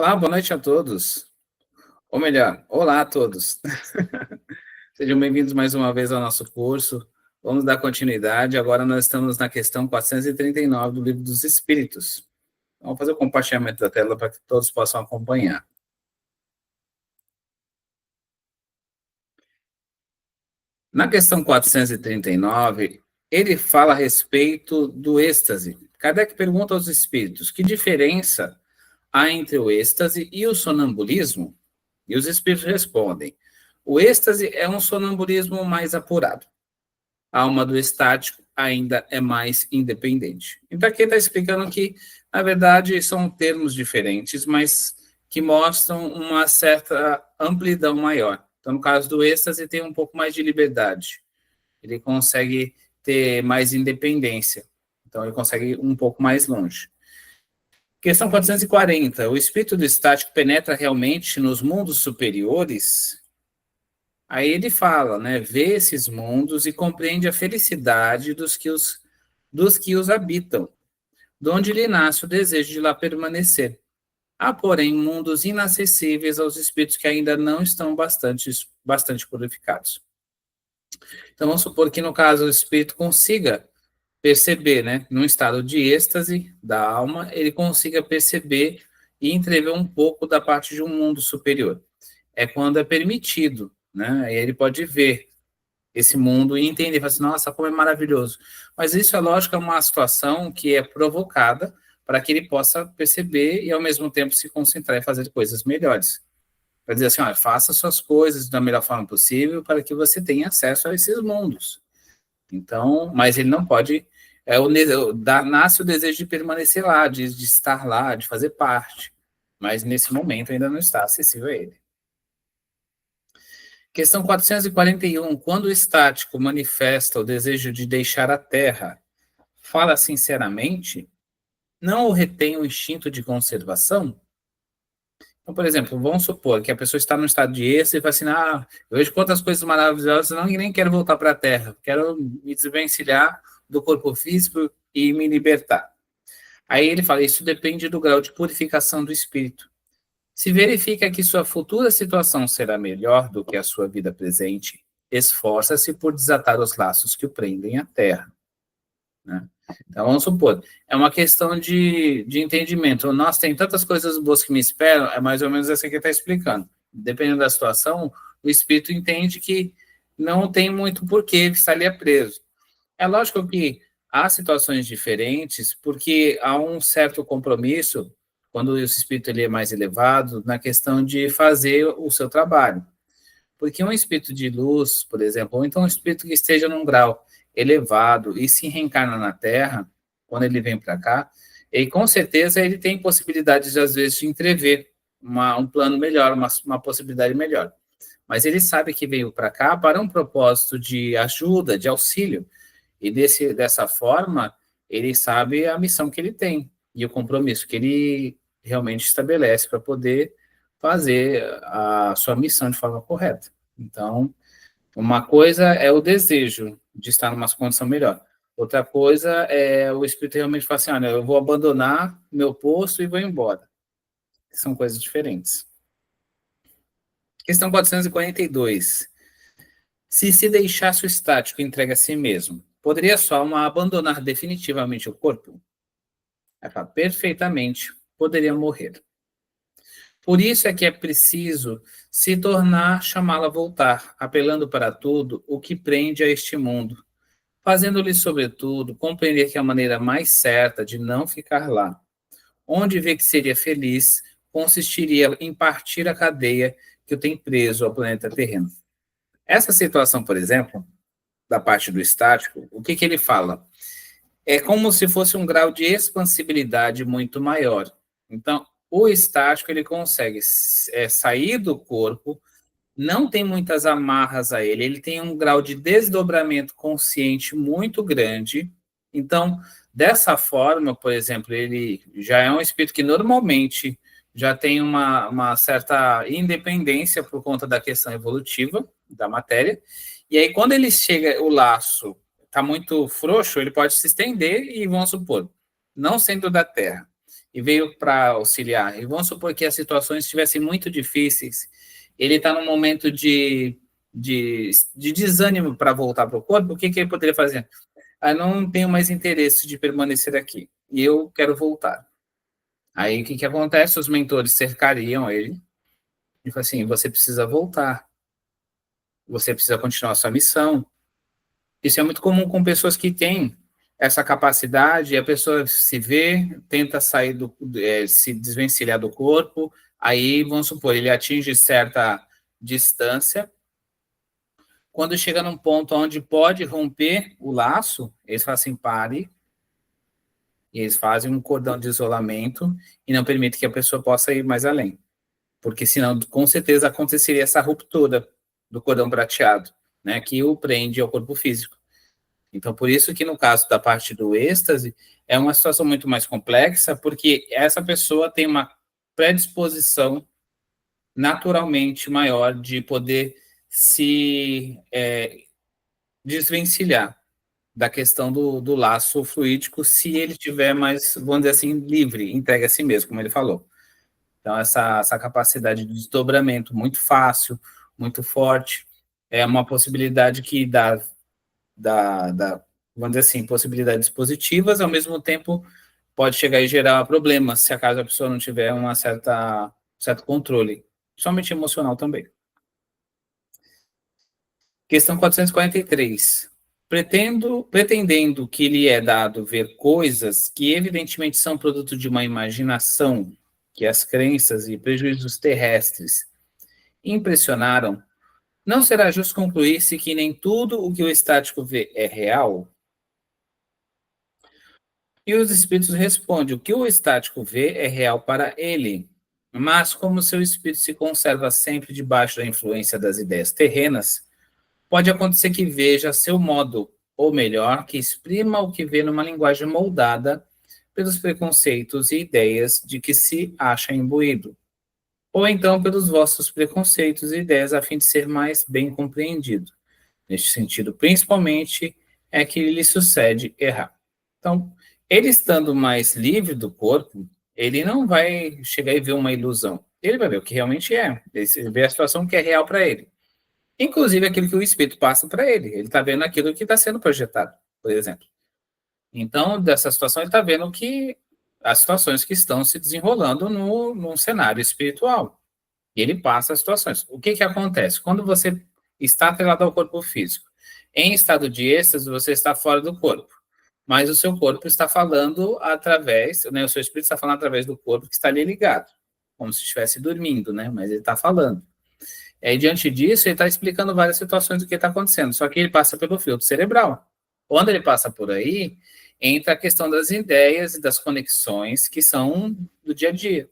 Olá, boa noite a todos. Ou melhor, olá a todos. Sejam bem-vindos mais uma vez ao nosso curso. Vamos dar continuidade. Agora nós estamos na questão 439 do Livro dos Espíritos. Vamos fazer o compartilhamento da tela para que todos possam acompanhar. Na questão 439, ele fala a respeito do êxtase. Kardec pergunta aos espíritos que diferença há entre o êxtase e o sonambulismo? E os espíritos respondem: o êxtase é um sonambulismo mais apurado. A alma do estático ainda é mais independente. Então, aqui está explicando que, na verdade, são termos diferentes, mas que mostram uma certa amplidão maior. Então, no caso do êxtase, tem um pouco mais de liberdade. Ele consegue ter mais independência. Então, ele consegue ir um pouco mais longe. Questão 440. O espírito do estático penetra realmente nos mundos superiores? Aí ele fala, né? Vê esses mundos e compreende a felicidade dos que os habitam, de onde lhe nasce o desejo de lá permanecer. Há, porém, mundos inacessíveis aos espíritos que ainda não estão bastante purificados. Então, vamos supor que, no caso, o espírito consiga perceber, né, num estado de êxtase da alma, ele consiga perceber e entrever um pouco da parte de um mundo superior. É quando é permitido, né? Aí ele pode ver esse mundo e entender, falar assim, nossa, como é maravilhoso. Mas isso, é lógico, é uma situação que é provocada para que ele possa perceber e, ao mesmo tempo, se concentrar em fazer coisas melhores. Para dizer assim, olha, faça suas coisas da melhor forma possível para que você tenha acesso a esses mundos. Então, mas ele não pode, nasce o desejo de permanecer lá, de estar lá, de fazer parte. Mas, nesse momento, ainda não está acessível a ele. Questão 441. Quando o estático manifesta o desejo de deixar a Terra, fala sinceramente? Não o retém o instinto de conservação? Então, por exemplo, vamos supor que a pessoa está no estado de êxtase e fala assim, eu vejo quantas coisas maravilhosas, não, nem quero voltar para a Terra, quero me desvencilhar do corpo físico e me libertar. Aí ele fala, isso depende do grau de purificação do espírito. Se verifica que sua futura situação será melhor do que a sua vida presente, esforça-se por desatar os laços que o prendem à terra. Né? Então, vamos supor, é uma questão de entendimento. Nossa, tem tantas coisas boas que me esperam, é mais ou menos essa que está explicando. Dependendo da situação, o espírito entende que não tem muito porquê estar ali preso. É lógico que há situações diferentes, porque há um certo compromisso, quando o espírito ele é mais elevado, na questão de fazer o seu trabalho. Porque um espírito de luz, por exemplo, ou então um espírito que esteja num grau elevado e se reencarna na Terra, quando ele vem para cá, e com certeza ele tem possibilidades, às vezes, de entrever um plano melhor, uma possibilidade melhor. Mas ele sabe que veio para cá para um propósito de ajuda, de auxílio. E dessa forma, ele sabe a missão que ele tem e o compromisso que ele realmente estabelece para poder fazer a sua missão de forma correta. Então, uma coisa é o desejo de estar numa condição melhor. Outra coisa é o espírito realmente falar assim, olha, eu vou abandonar meu posto e vou embora. São coisas diferentes. Questão 442. Se deixasse o estático entregue a si mesmo, poderia sua alma abandonar definitivamente o corpo? Perfeitamente, poderia morrer. Por isso é que é preciso se tornar, chamá-la a voltar, apelando para tudo o que prende a este mundo, fazendo-lhe, sobretudo, compreender que a maneira mais certa de não ficar lá, onde vê que seria feliz, consistiria em partir a cadeia que o tem preso ao planeta terreno. Essa situação, por exemplo, da parte do estático, o que ele fala? É como se fosse um grau de expansibilidade muito maior. Então, o estático, ele consegue sair do corpo, não tem muitas amarras a ele tem um grau de desdobramento consciente muito grande. Então, dessa forma, por exemplo, ele já é um espírito que normalmente já tem uma certa independência por conta da questão evolutiva da matéria, e aí quando ele chega, o laço está muito frouxo, ele pode se estender e, vamos supor, não sendo da Terra. e veio para auxiliar. E vamos supor que as situações estivessem muito difíceis, ele está num momento de desânimo para voltar para o corpo, o que, que ele poderia fazer? Ah, não tenho mais interesse de permanecer aqui, e eu quero voltar. Aí o que, que acontece? Os mentores cercariam ele e falam assim: você precisa voltar, você precisa continuar a sua missão. Isso é muito comum com pessoas que têm essa capacidade, a pessoa se vê, tenta sair se desvencilhar do corpo, aí, vamos supor, ele atinge certa distância, quando chega num ponto onde pode romper o laço, eles falam assim, pare, e eles fazem um cordão de isolamento e não permite que a pessoa possa ir mais além, porque senão, com certeza, aconteceria essa ruptura do cordão prateado, né, que o prende ao corpo físico. Então, por isso que no caso da parte do êxtase, é uma situação muito mais complexa, porque essa pessoa tem uma predisposição naturalmente maior de poder se desvencilhar da questão do laço fluídico, se ele tiver mais, vamos dizer assim, livre, entregue a si mesmo, como ele falou. Então, essa capacidade de desdobramento muito fácil, muito forte, é uma possibilidade que vamos dizer assim, possibilidades positivas, ao mesmo tempo pode chegar e gerar problemas, se acaso a pessoa não tiver um certo controle, somente emocional também. Questão 443. Pretendendo que lhe é dado ver coisas que evidentemente são produto de uma imaginação, que as crenças e prejuízos terrestres impressionaram, não será justo concluir-se que nem tudo o que o estático vê é real? E os espíritos respondem: o que o estático vê é real para ele. Mas, como seu espírito se conserva sempre debaixo da influência das ideias terrenas, pode acontecer que veja seu modo, ou melhor, que exprima o que vê numa linguagem moldada pelos preconceitos e ideias de que se acha imbuído, ou então pelos vossos preconceitos e ideias a fim de ser mais bem compreendido. Neste sentido, principalmente, é que lhe sucede errar. Então, ele estando mais livre do corpo, ele não vai chegar e ver uma ilusão. Ele vai ver o que realmente é. Ele vê a situação que é real para ele. Inclusive aquilo que o espírito passa para ele. Ele está vendo aquilo que está sendo projetado, por exemplo. Então, dessa situação, ele está vendo que as situações que estão se desenrolando num cenário espiritual. E ele passa as situações. O que, que acontece? Quando você está atrelado ao corpo físico, em estado de êxtase, você está fora do corpo. Mas o seu corpo está falando através, né, o seu espírito está falando através do corpo que está ali ligado, como se estivesse dormindo, né? Mas ele está falando. E diante disso, ele está explicando várias situações do que está acontecendo, só que ele passa pelo filtro cerebral. Quando ele passa por aí, entra a questão das ideias e das conexões que são do dia a dia.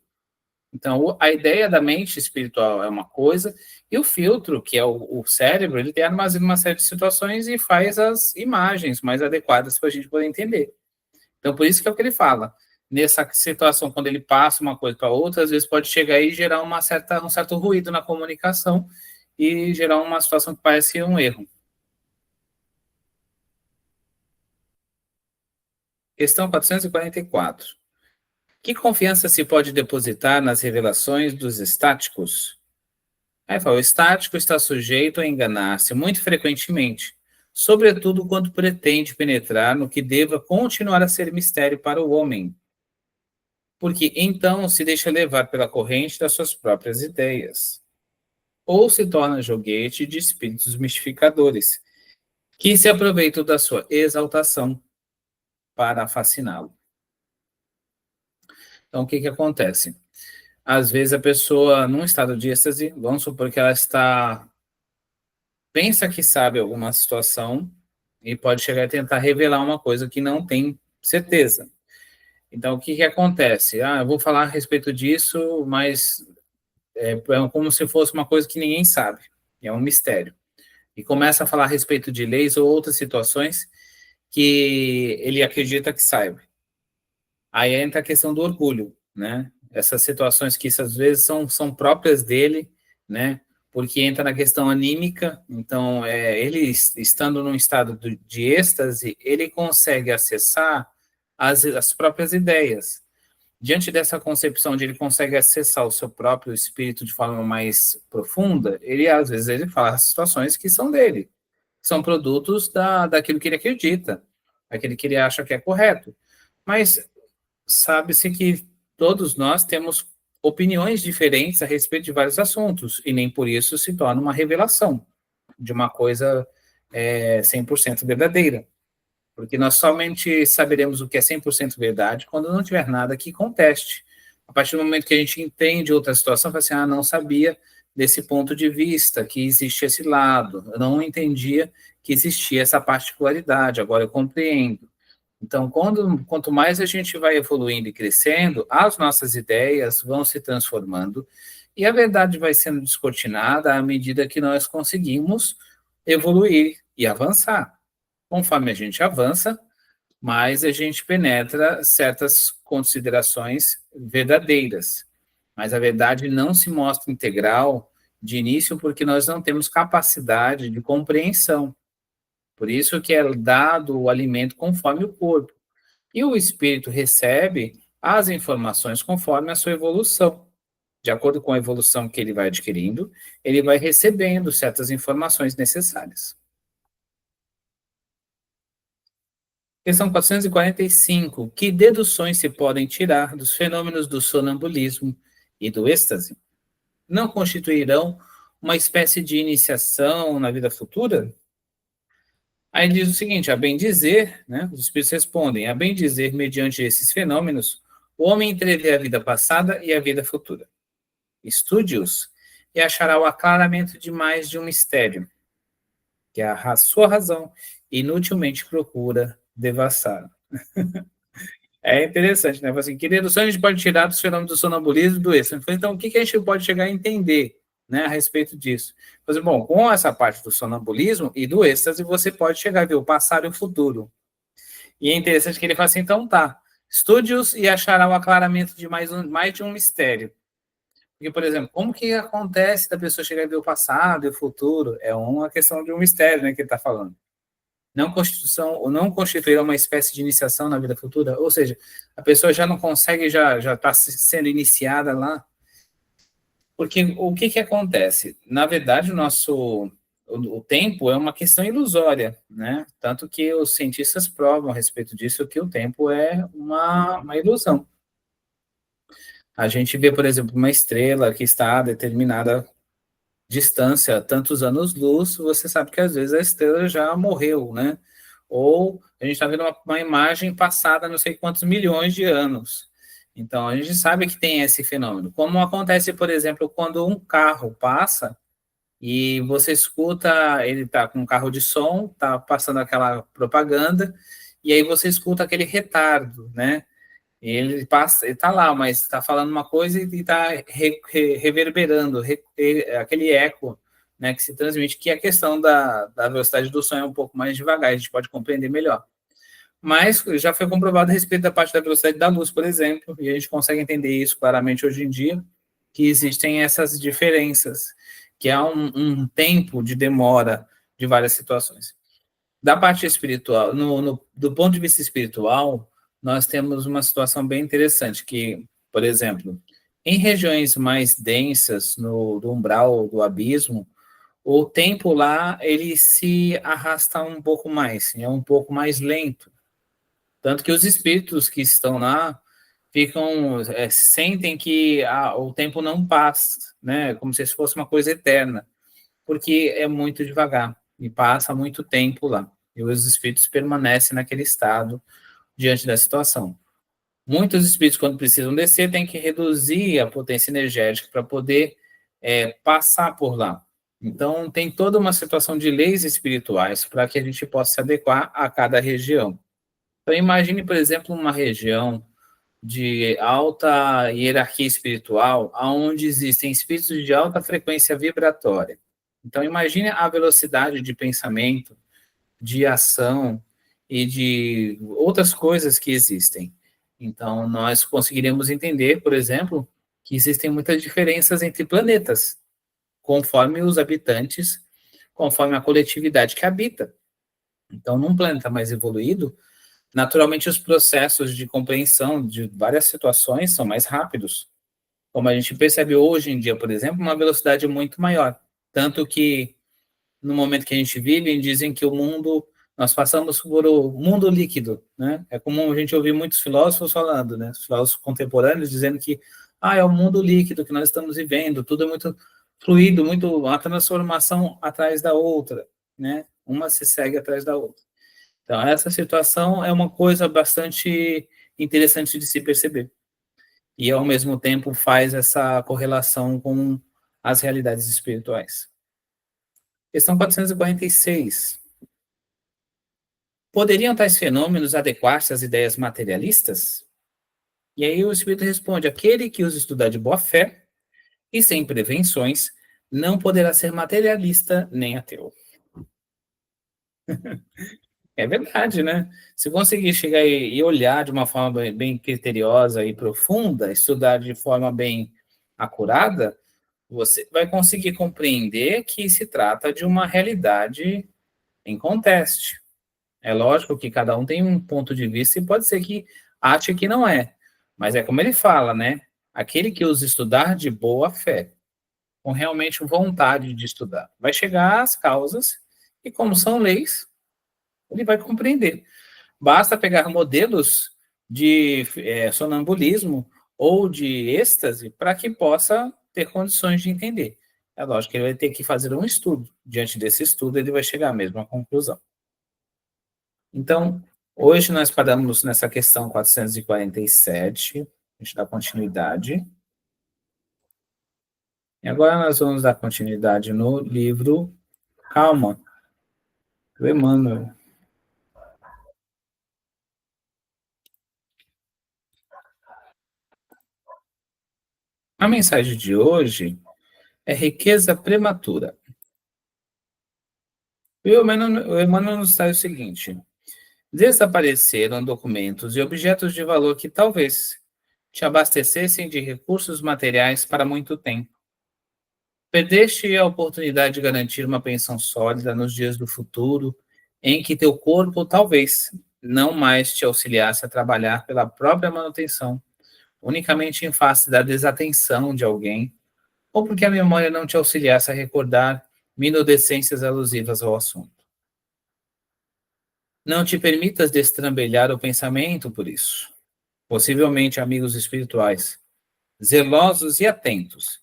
Então, a ideia da mente espiritual é uma coisa, e o filtro, que é o cérebro, ele tem armazena uma série de situações e faz as imagens mais adequadas para a gente poder entender. Então, por isso que é o que ele fala. Nessa situação, quando ele passa uma coisa para outra, às vezes pode chegar e gerar um certo ruído na comunicação e gerar uma situação que parece um erro. Questão 444. Que confiança se pode depositar nas revelações dos estáticos? Aí fala, o estático está sujeito a enganar-se muito frequentemente, sobretudo quando pretende penetrar no que deva continuar a ser mistério para o homem, porque então se deixa levar pela corrente das suas próprias ideias, ou se torna joguete de espíritos mistificadores, que se aproveitam da sua exaltação para fasciná-lo. Então, o que que acontece? Às vezes a pessoa, num estado de êxtase, vamos supor que ela pensa que sabe alguma situação e pode chegar a tentar revelar uma coisa que não tem certeza. Então, o que que acontece? Ah, eu vou falar a respeito disso, mas é como se fosse uma coisa que ninguém sabe, é um mistério. E começa a falar a respeito de leis ou outras situações que ele acredita que saiba. Aí entra a questão do orgulho, né? Essas situações que às vezes são próprias dele, né? Porque entra na questão anímica, então ele estando num estado de êxtase, ele consegue acessar as próprias ideias. Diante dessa concepção de ele consegue acessar o seu próprio espírito de forma mais profunda, ele às vezes ele fala situações que são dele, são produtos daquilo que ele acredita, daquilo que ele acha que é correto. Mas sabe-se que todos nós temos opiniões diferentes a respeito de vários assuntos, e nem por isso se torna uma revelação de uma coisa 100% verdadeira. Porque nós somente saberemos o que é 100% verdade quando não tiver nada que conteste. A partir do momento que a gente entende outra situação, fala assim, não sabia desse ponto de vista, que existe esse lado, eu não entendia que existia essa particularidade, agora eu compreendo. Então, quanto mais a gente vai evoluindo e crescendo, as nossas ideias vão se transformando e a verdade vai sendo descortinada à medida que nós conseguimos evoluir e avançar. Conforme a gente avança, mais a gente penetra certas considerações verdadeiras. Mas a verdade não se mostra integral de início porque nós não temos capacidade de compreensão. Por isso que é dado o alimento conforme o corpo. E o espírito recebe as informações conforme a sua evolução. De acordo com a evolução que ele vai adquirindo, ele vai recebendo certas informações necessárias. Questão 445. Que deduções se podem tirar dos fenômenos do sonambulismo e do êxtase? Não constituirão uma espécie de iniciação na vida futura? Aí diz o seguinte, a bem dizer, né, os espíritos respondem, a bem dizer, mediante esses fenômenos, o homem entrevê a vida passada e a vida futura. Estude-os e achará o aclaramento de mais de um mistério, que a sua razão inutilmente procura devassar. É interessante, né? Assim, que dedução a gente pode tirar dos fenômenos do sonambulismo e do êxtase? Então, o que a gente pode chegar a entender, né, a respeito disso? Mas, bom, com essa parte do sonambulismo e do êxtase, você pode chegar a ver o passado e o futuro. E é interessante que ele fala assim, então tá, estude-os e achará o aclaramento de mais de um mistério. Porque, por exemplo, como que acontece da pessoa chegar a ver o passado e o futuro? É uma questão de um mistério, né, que ele está falando. Não constituirá uma espécie de iniciação na vida futura? Ou seja, a pessoa já não consegue, já está sendo iniciada lá. Porque o que acontece? Na verdade, o tempo é uma questão ilusória, né? Tanto que os cientistas provam a respeito disso que o tempo é uma ilusão. A gente vê, por exemplo, uma estrela que está a determinada distância, tantos anos-luz, você sabe que às vezes a estrela já morreu, né? Ou a gente está vendo uma imagem passada não sei quantos milhões de anos. Então, a gente sabe que tem esse fenômeno. Como acontece, por exemplo, quando um carro passa e você escuta, ele está com um carro de som, está passando aquela propaganda, e aí você escuta aquele retardo, né? Ele passa, ele está lá, mas está falando uma coisa e está reverberando, aquele eco, né, que se transmite, que a questão da velocidade do som é um pouco mais devagar, a gente pode compreender melhor. Mas já foi comprovado a respeito da parte da velocidade da luz, por exemplo, e a gente consegue entender isso claramente hoje em dia, que existem essas diferenças, que há um tempo de demora de várias situações. Da parte espiritual, do ponto de vista espiritual, nós temos uma situação bem interessante, que, por exemplo, em regiões mais densas, do umbral do abismo, o tempo lá, ele se arrasta um pouco mais, é um pouco mais lento. Tanto que os espíritos que estão lá sentem que o tempo não passa, né? Como se fosse uma coisa eterna, porque é muito devagar e passa muito tempo lá. E os espíritos permanecem naquele estado diante da situação. Muitos espíritos, quando precisam descer, têm que reduzir a potência energética para poder passar por lá. Então, tem toda uma situação de leis espirituais para que a gente possa se adequar a cada região. Então, imagine, por exemplo, uma região de alta hierarquia espiritual, onde existem espíritos de alta frequência vibratória. Então, imagine a velocidade de pensamento, de ação e de outras coisas que existem. Então, nós conseguiremos entender, por exemplo, que existem muitas diferenças entre planetas, conforme os habitantes, conforme a coletividade que habita. Então, num planeta mais evoluído, Naturalmente, os processos de compreensão de várias situações são mais rápidos, como a gente percebe hoje em dia, por exemplo, uma velocidade muito maior. Tanto que, no momento que a gente vive, dizem que o mundo, nós passamos por o mundo líquido, né? É comum a gente ouvir muitos filósofos falando, né? Os filósofos contemporâneos dizendo que é o mundo líquido que nós estamos vivendo, tudo é muito fluido, muito a transformação atrás da outra, né? Uma se segue atrás da outra. Então, essa situação é uma coisa bastante interessante de se perceber. E, ao mesmo tempo, faz essa correlação com as realidades espirituais. Questão 446. Poderiam tais fenômenos adequar-se às ideias materialistas? E aí o Espírito responde: aquele que os estudar de boa fé e sem prevenções não poderá ser materialista nem ateu. É verdade, né? Se conseguir chegar e olhar de uma forma bem criteriosa e profunda, estudar de forma bem acurada, você vai conseguir compreender que se trata de uma realidade em conteste. É lógico que cada um tem um ponto de vista e pode ser que ache que não é. Mas é como ele fala, né? Aquele que os estudar de boa fé, com realmente vontade de estudar, vai chegar às causas e, como são leis, ele vai compreender. Basta pegar modelos de sonambulismo ou de êxtase para que possa ter condições de entender. É lógico que ele vai ter que fazer um estudo. Diante desse estudo, ele vai chegar à mesma conclusão. Então, hoje nós paramos nessa questão 447, a gente dá continuidade. E agora nós vamos dar continuidade no livro Calma, do Emmanuel. A mensagem de hoje é riqueza prematura. E o Emmanuel nos traz o seguinte: desapareceram documentos e objetos de valor que talvez te abastecessem de recursos materiais para muito tempo. Perdeste a oportunidade de garantir uma pensão sólida nos dias do futuro, em que teu corpo talvez não mais te auxiliasse a trabalhar pela própria manutenção, unicamente em face da desatenção de alguém, ou porque a memória não te auxiliasse a recordar minudescências alusivas ao assunto. Não te permitas destrambelhar o pensamento por isso. Possivelmente amigos espirituais, zelosos e atentos,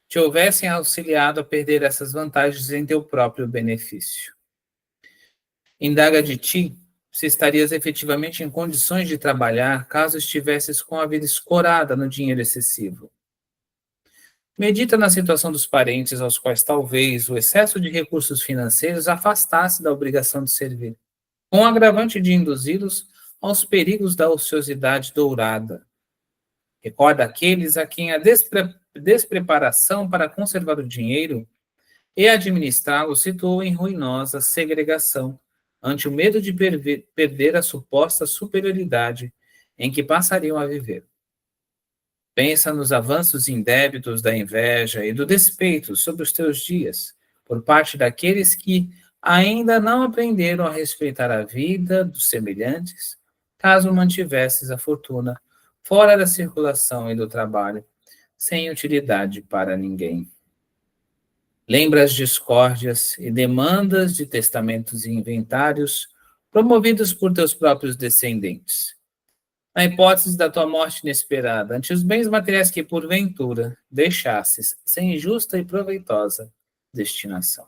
te houvessem auxiliado a perder essas vantagens em teu próprio benefício. Indaga de ti se estarias efetivamente em condições de trabalhar caso estivesses com a vida escorada no dinheiro excessivo. Medita na situação dos parentes aos quais talvez o excesso de recursos financeiros afastasse da obrigação de servir, com o agravante de induzi-los aos perigos da ociosidade dourada. Recorda aqueles a quem a despreparação para conservar o dinheiro e administrá-lo situou em ruinosa segregação, ante o medo de perder a suposta superioridade em que passariam a viver. Pensa nos avanços indébitos da inveja e do despeito sobre os teus dias, por parte daqueles que ainda não aprenderam a respeitar a vida dos semelhantes, caso mantivesses a fortuna fora da circulação e do trabalho, sem utilidade para ninguém. Lembra as discórdias e demandas de testamentos e inventários promovidos por teus próprios descendentes. Na hipótese da tua morte inesperada, ante os bens materiais que, porventura, deixasses sem justa e proveitosa destinação.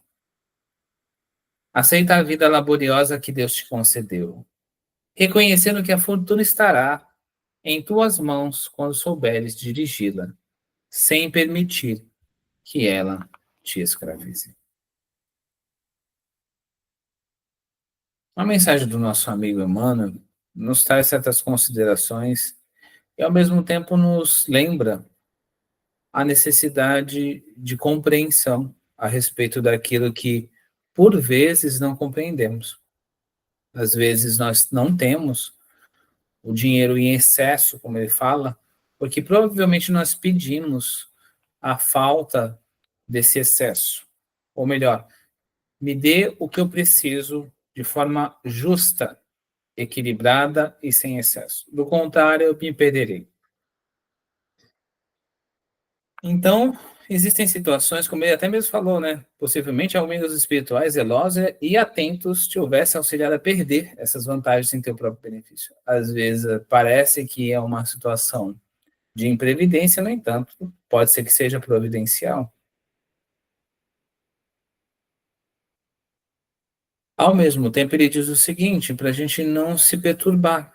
Aceita a vida laboriosa que Deus te concedeu, reconhecendo que a fortuna estará em tuas mãos quando souberes dirigi-la, sem permitir que ela te escravize. A mensagem do nosso amigo Emmanuel nos traz certas considerações e, ao mesmo tempo, nos lembra a necessidade de compreensão a respeito daquilo que, por vezes, não compreendemos. Às vezes, nós não temos o dinheiro em excesso, como ele fala, porque provavelmente nós pedimos a falta desse excesso. Ou melhor, me dê o que eu preciso de forma justa, equilibrada e sem excesso. Do contrário, eu me perderei. Então, existem situações, como ele até mesmo falou, né? Possivelmente amigos espirituais zelosos e atentos te houvessem auxiliado a perder essas vantagens em teu próprio benefício. Às vezes parece que é uma situação de imprevidência, no entanto, pode ser que seja providencial. Ao mesmo tempo, ele diz o seguinte, para a gente não se perturbar,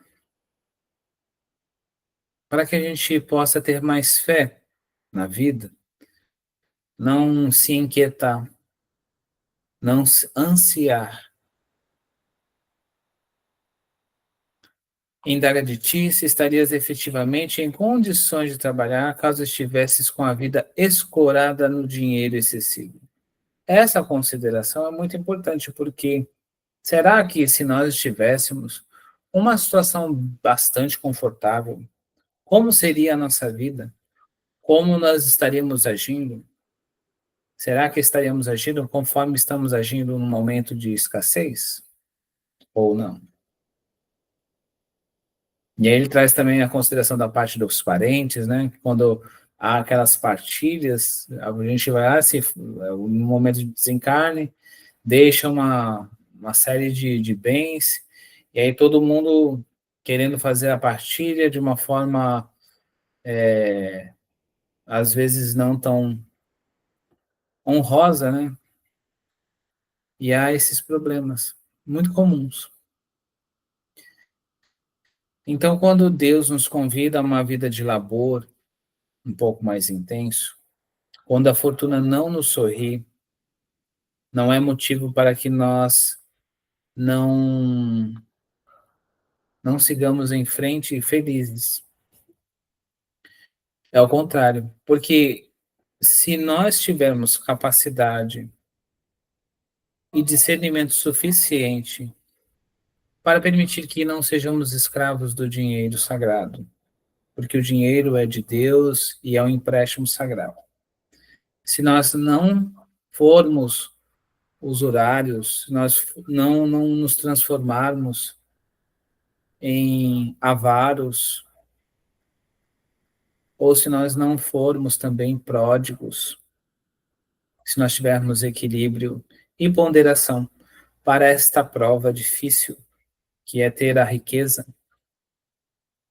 para que a gente possa ter mais fé na vida, não se inquietar, não se ansiar. Indaga de ti se estarias efetivamente em condições de trabalhar caso estivesses com a vida escorada no dinheiro excessivo. Essa consideração é muito importante porque será que se nós estivéssemos uma situação bastante confortável, como seria a nossa vida? Como nós estaríamos agindo? Será que estaríamos agindo conforme estamos agindo no momento de escassez? Ou não? E aí ele traz também a consideração da parte dos parentes, né? Quando há aquelas partilhas, a gente vai lá, se, no momento de desencarne, deixa uma série de bens, e aí todo mundo querendo fazer a partilha de uma forma, às vezes, não tão honrosa, né? E há esses problemas muito comuns. Então, quando Deus nos convida a uma vida de labor um pouco mais intenso, quando a fortuna não nos sorri, não é motivo para que nós não não sigamos em frente felizes. É o contrário, porque se nós tivermos capacidade e discernimento suficiente para permitir que não sejamos escravos do dinheiro sagrado, porque o dinheiro é de Deus e é um empréstimo sagrado. Se nós não formos usurários, se nós não nos transformarmos em avaros, ou se nós não formos também pródigos, se nós tivermos equilíbrio e ponderação para esta prova difícil, que é ter a riqueza,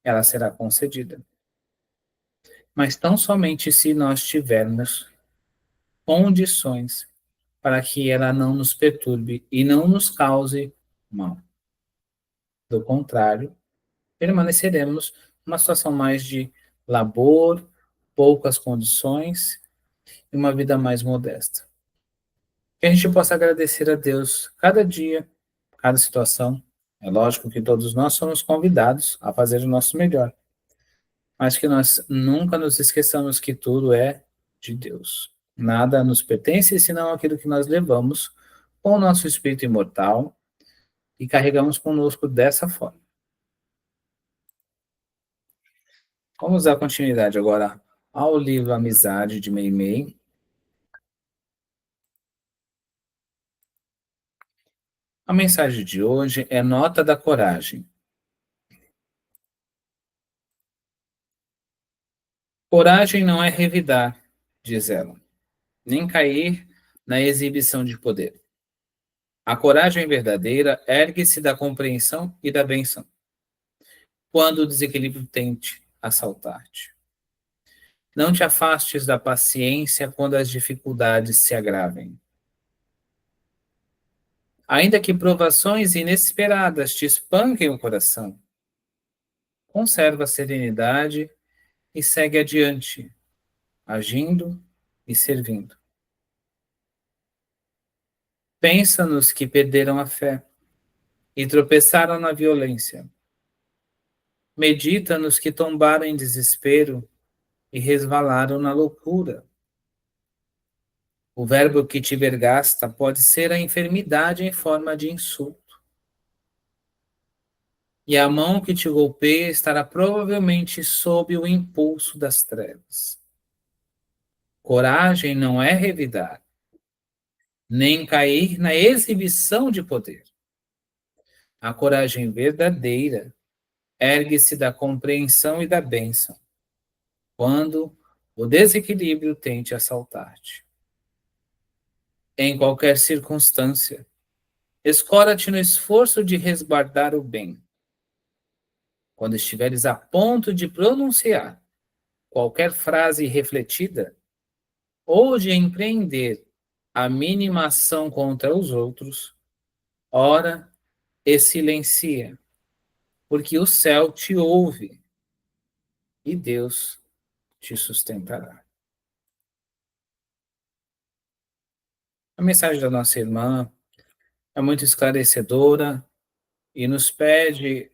ela será concedida. Mas tão somente se nós tivermos condições para que ela não nos perturbe e não nos cause mal. Do contrário, permaneceremos numa situação mais de labor, poucas condições e uma vida mais modesta. Que a gente possa agradecer a Deus cada dia, cada situação. É lógico que todos nós somos convidados a fazer o nosso melhor, mas que nós nunca nos esqueçamos que tudo é de Deus. Nada nos pertence senão aquilo que nós levamos com o nosso espírito imortal e carregamos conosco dessa forma. Vamos dar continuidade agora ao livro Amizade de Meimei. A mensagem de hoje é Nota da Coragem. Coragem não é revidar, diz ela, nem cair na exibição de poder. A coragem verdadeira ergue-se da compreensão e da benção, quando o desequilíbrio tente assaltar-te. Não te afastes da paciência quando as dificuldades se agravem. Ainda que provações inesperadas te espanquem o coração, conserva a serenidade e segue adiante, agindo e servindo. Pensa nos que perderam a fé e tropeçaram na violência. Medita nos que tombaram em desespero e resvalaram na loucura. O verbo que te vergasta pode ser a enfermidade em forma de insulto. E a mão que te golpeia estará provavelmente sob o impulso das trevas. Coragem não é revidar, nem cair na exibição de poder. A coragem verdadeira ergue-se da compreensão e da bênção, quando o desequilíbrio tente assaltar-te. Em qualquer circunstância, escora-te no esforço de resguardar o bem. Quando estiveres a ponto de pronunciar qualquer frase refletida, ou de empreender a mínima ação contra os outros, ora e silencia, porque o céu te ouve e Deus te sustentará. A mensagem da nossa irmã é muito esclarecedora e nos pede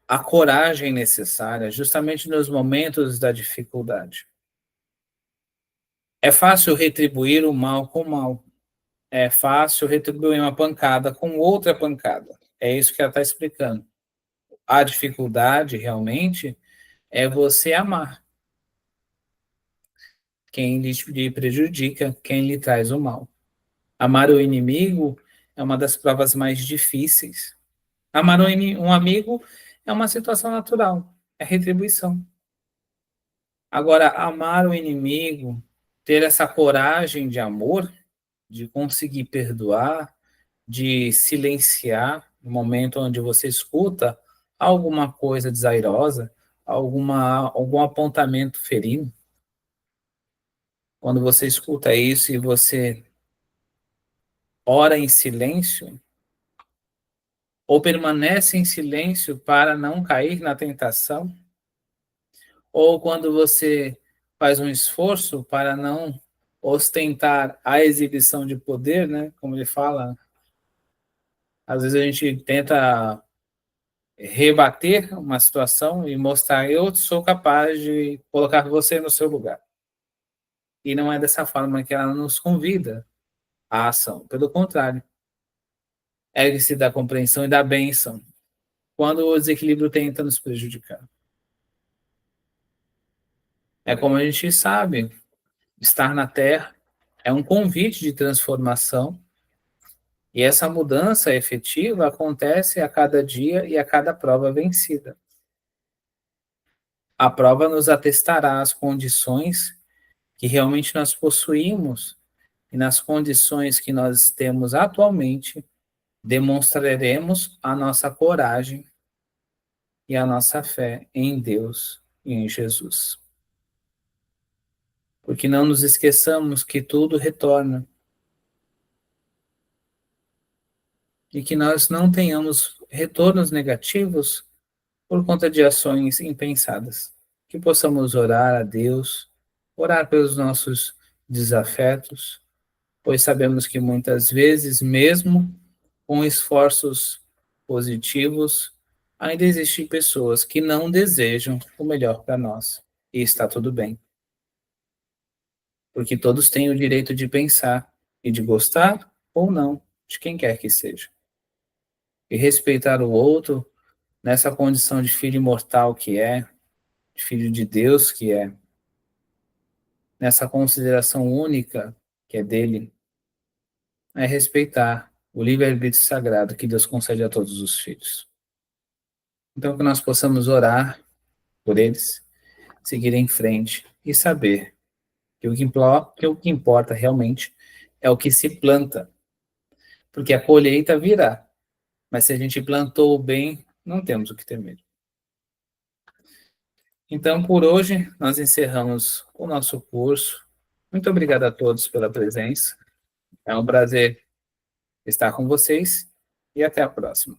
a coragem necessária justamente nos momentos da dificuldade. É fácil retribuir o mal com o mal. É fácil retribuir uma pancada com outra pancada. É isso que ela está explicando. A dificuldade realmente é você amar quem lhe prejudica, quem lhe traz o mal. Amar o inimigo é uma das provas mais difíceis. Amar um amigo é uma situação natural, é retribuição. Agora, amar o inimigo, ter essa coragem de amor, de conseguir perdoar, de silenciar no momento onde você escuta alguma coisa desairosa, algum apontamento ferindo. Quando você escuta isso e você ora em silêncio, ou permanece em silêncio para não cair na tentação, ou quando você faz um esforço para não ostentar a exibição de poder, né? Como ele fala, às vezes a gente tenta rebater uma situação e mostrar eu sou capaz de colocar você no seu lugar. E não é dessa forma que ela nos convida à ação. Pelo contrário, ergue-se da compreensão e da bênção quando o desequilíbrio tenta nos prejudicar. É como a gente sabe, estar na Terra é um convite de transformação e essa mudança efetiva acontece a cada dia e a cada prova vencida. A prova nos atestará as condições que realmente nós possuímos e nas condições que nós temos atualmente, demonstraremos a nossa coragem e a nossa fé em Deus e em Jesus. Porque não nos esqueçamos que tudo retorna e que nós não tenhamos retornos negativos por conta de ações impensadas. Que possamos orar a Deus, orar pelos nossos desafetos, pois sabemos que muitas vezes, mesmo com esforços positivos, ainda existem pessoas que não desejam o melhor para nós. E está tudo bem. Porque todos têm o direito de pensar e de gostar ou não de quem quer que seja. E respeitar o outro nessa condição de filho imortal que é, de filho de Deus que é, nessa consideração única que é dele, é respeitar o livre-arbítrio sagrado que Deus concede a todos os filhos. Então, que nós possamos orar por eles, seguir em frente e saber que o que importa realmente é o que se planta, porque a colheita virá, mas se a gente plantou o bem, não temos o que temer. Então, por hoje, nós encerramos o nosso curso. Muito obrigado a todos pela presença. É um prazer estar com vocês e até a próxima.